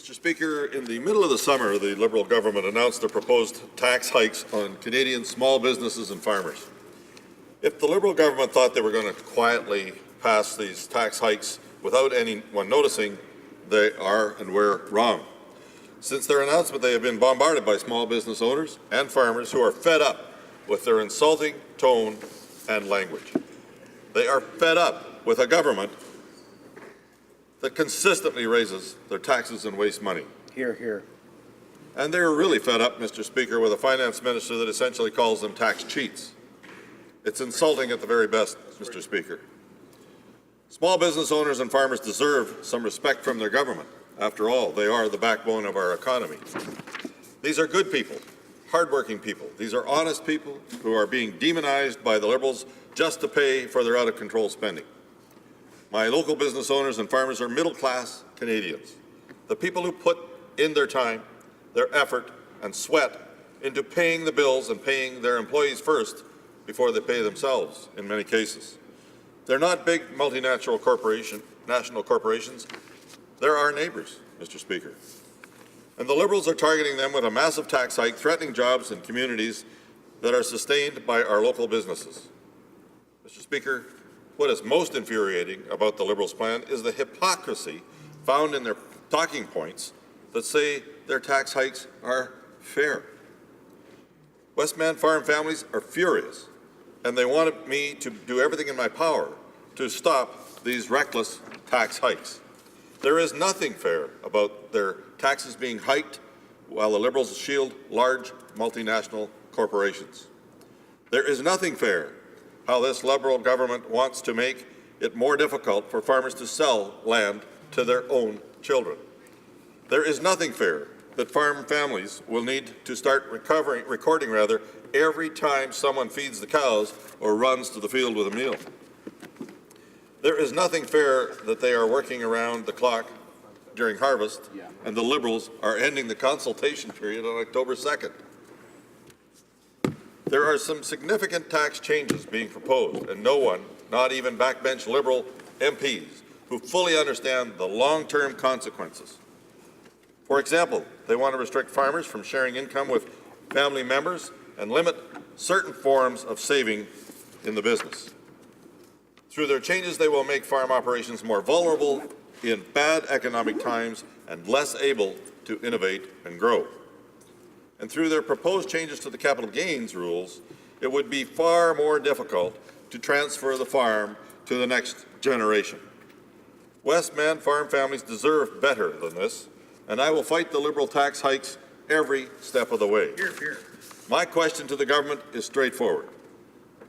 Mr. Speaker, in the middle of the summer, the Liberal government announced their proposed tax hikes on Canadian small businesses and farmers. If the Liberal government thought they were going to quietly pass these tax hikes without anyone noticing, they are and were wrong. Since their announcement, they have been bombarded by small business owners and farmers who are fed up with their insulting tone and language. They are fed up with a government that consistently raises their taxes and wastes money. Hear, hear. And they're really fed up, Mr. Speaker, with a finance minister that essentially calls them tax cheats. It's insulting at the very best, Mr. Speaker. Small business owners and farmers deserve some respect from their government. After all, they are the backbone of our economy. These are good people, hardworking people. These are honest people who are being demonized by the Liberals just to pay for their out-of-control spending. My local business owners and farmers are middle-class Canadians, the people who put in their time, their effort and sweat into paying the bills and paying their employees first before they pay themselves in many cases. They're not big national corporations. They're our neighbours, Mr. Speaker. And the Liberals are targeting them with a massive tax hike, threatening jobs in communities that are sustained by our local businesses. Mr. Speaker, what is most infuriating about the Liberals' plan is the hypocrisy found in their talking points that say their tax hikes are fair. Westman farm families are furious, and they wanted me to do everything in my power to stop these reckless tax hikes. There is nothing fair about their taxes being hiked while the Liberals shield large multinational corporations. There is nothing fair how this Liberal government wants to make it more difficult for farmers to sell land to their own children. There is nothing fair that farm families will need to start recording every time someone feeds the cows or runs to the field with a meal. There is nothing fair that they are working around the clock during harvest, and the Liberals are ending the consultation period on October 2nd. There are some significant tax changes being proposed, and no one, not even backbench Liberal MPs, who fully understand the long-term consequences. For example, they want to restrict farmers from sharing income with family members and limit certain forms of saving in the business. Through their changes, they will make farm operations more vulnerable in bad economic times and less able to innovate and grow. And through their proposed changes to the capital gains rules, it would be far more difficult to transfer the farm to the next generation. Westman farm families deserve better than this, and I will fight the Liberal tax hikes every step of the way. Hear, hear. My question to the government is straightforward.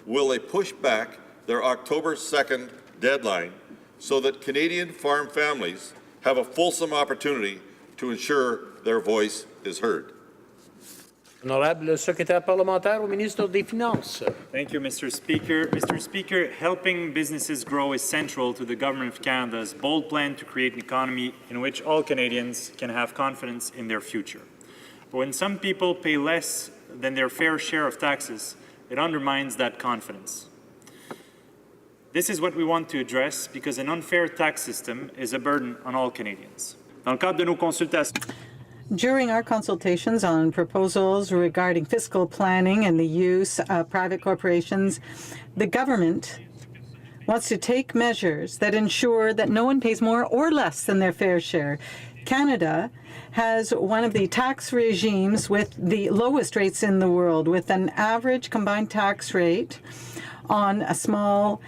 Will they push back their October 2nd deadline so that Canadian farm families have a fulsome opportunity to ensure their voice is heard? Honorable secrétaire parlementaire au ministre des Finances. Thank you, Mr. Speaker. Mr. Speaker, helping businesses grow is central to the Government of Canada's bold plan to create an economy in which all Canadians can have confidence in their future. But when some people pay less than their fair share of taxes, it undermines that confidence. This is what we want to address because an unfair tax system is a burden on all Canadians. Dans le cadre de nos consultations, during our consultations on proposals regarding fiscal planning and the use of private corporations, the government wants to take measures that ensure that no one pays more or less than their fair share. Canada has one of the tax regimes with the lowest rates in the world, with an average combined tax rate on a small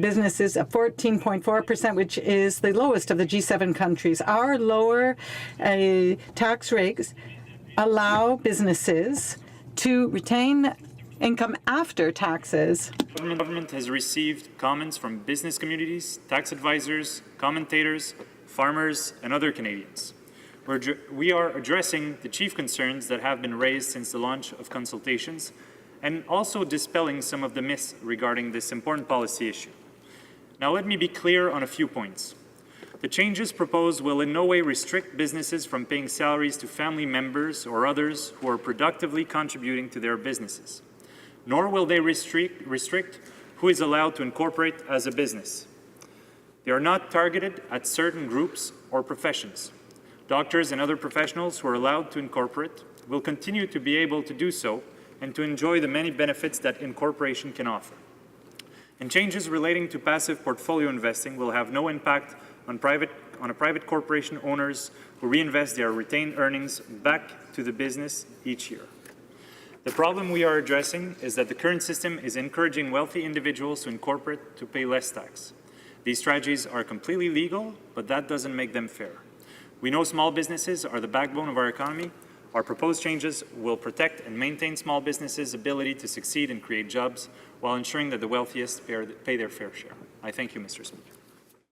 businesses of 14.4%, which is the lowest of the G7 countries. Our lower tax rates allow businesses to retain income after taxes. The government has received comments from business communities, tax advisors, commentators, farmers, and other Canadians. We are addressing the chief concerns that have been raised since the launch of consultations and also dispelling some of the myths regarding this important policy issue. Now let me be clear on a few points. The changes proposed will in no way restrict businesses from paying salaries to family members or others who are productively contributing to their businesses, nor will they restrict who is allowed to incorporate as a business. They are not targeted at certain groups or professions. Doctors and other professionals who are allowed to incorporate will continue to be able to do so and to enjoy the many benefits that incorporation can offer. And changes relating to passive portfolio investing will have no impact on a private corporation owners who reinvest their retained earnings back to the business each year. The problem we are addressing is that the current system is encouraging wealthy individuals to incorporate to pay less tax. These strategies are completely legal, but that doesn't make them fair. We know small businesses are the backbone of our economy. Our proposed changes will protect and maintain small businesses' ability to succeed and create jobs while ensuring that the wealthiest pay their fair share. I thank you, Mr. Speaker.